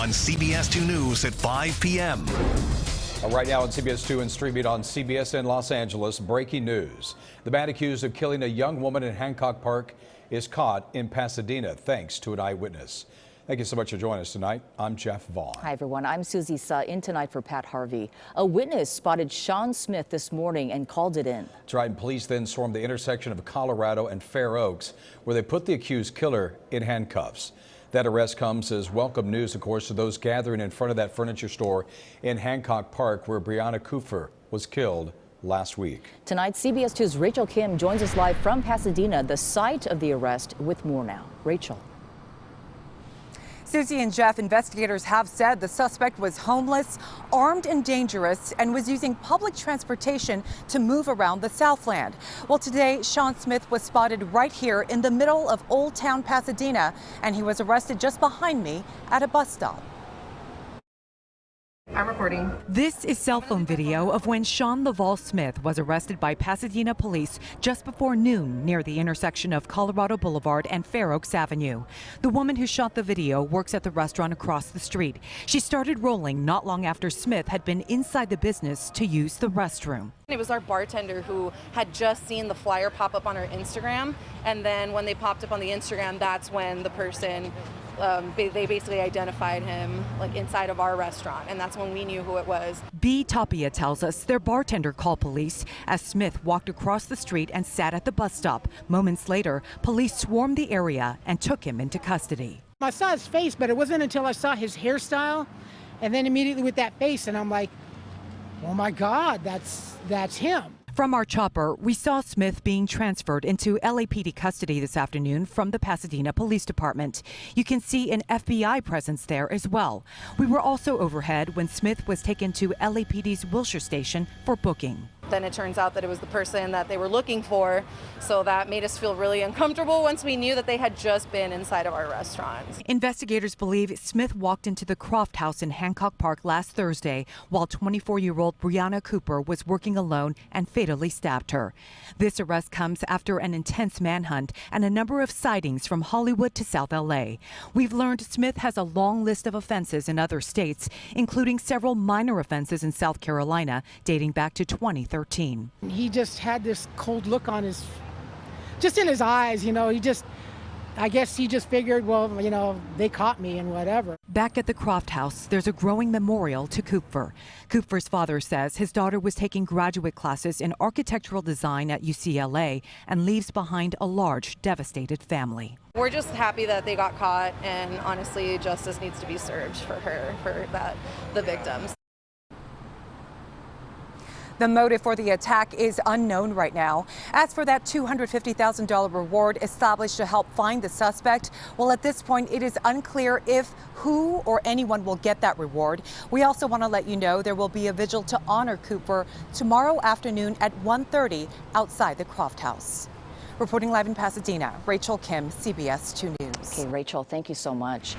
on CBS 2 News at 5 p.m. Right now on CBS 2 and streaming on CBS in Los Angeles, breaking news. The man accused of killing a young woman in Hancock Park is caught in Pasadena thanks to an eyewitness. Thank you so much for joining us tonight. I'm Jeff Vaughn. Hi, everyone. I'm Susie Suh, in tonight for Pat Harvey. A witness spotted Shawn Smith this morning and called it in. That's right. Police then swarmed the intersection of Colorado and Fair Oaks, where they put the accused killer in handcuffs. That arrest comes as welcome news, of course, to those gathering in front of that furniture store in Hancock Park where Brianna Kupfer was killed last week. Tonight, CBS 2's Rachel Kim joins us live from Pasadena, the site of the arrest, with more now. Rachel. Susie and Jeff, investigators have said the suspect was homeless, armed and dangerous, and was using public transportation to move around the Southland. Well, today, Shawn Smith was spotted right here in the middle of Old Town Pasadena, and he was arrested just behind me at a bus stop. I'm recording. This is cell phone video of when Shawn Smith was arrested by Pasadena police just before noon near the intersection of Colorado Boulevard and Fair Oaks Avenue. The woman who shot the video works at the restaurant across the street. She started rolling not long after Smith had been inside the business to use the restroom. It was our bartender who had just seen the flyer pop up on our Instagram, and then when they popped up on the Instagram, that's when the person they basically identified him like inside of our restaurant, and that's when we knew who it was. B. Tapia tells us their bartender called police as Smith walked across the street and sat at the bus stop. Moments later, police swarmed the area and took him into custody. I saw his face, but it wasn't until I saw his hairstyle and then immediately with that face, and I'm like, oh my God, that's him. From our chopper, we saw Smith being transferred into LAPD custody this afternoon from the Pasadena Police Department. You can see an FBI presence there as well. We were also overhead when Smith was taken to LAPD's Wilshire station for booking. Then it turns out that it was the person that they were looking for, so that made us feel really uncomfortable once we knew that they had just been inside of our restaurant. Investigators believe Smith walked into the Croft House in Hancock Park last Thursday while 24-year-old Brianna Kupfer was working alone and fatally stabbed her. This arrest comes after an intense manhunt and a number of sightings from Hollywood to South LA. We've learned Smith has a long list of offenses in other states, including several minor offenses in South Carolina dating back to 2013. He just had this cold look on his, just in his eyes, you know, I guess he just figured, well, you know, they caught me and whatever. Back at the Croft House, there's a growing memorial to Kupfer. Kupfer's father says his daughter was taking graduate classes in architectural design at UCLA and leaves behind a large, devastated family. We're just happy that they got caught, and honestly, justice needs to be served for her, the victims. The motive for the attack is unknown right now. As for that $250,000 reward established to help find the suspect, well, at this point, it is unclear if, who, or anyone will get that reward. We also want to let you know there will be a vigil to honor Kupfer tomorrow afternoon at 1:30 outside the Croft House. Reporting live in Pasadena, Rachel Kim, CBS 2 News. Okay, Rachel, thank you so much.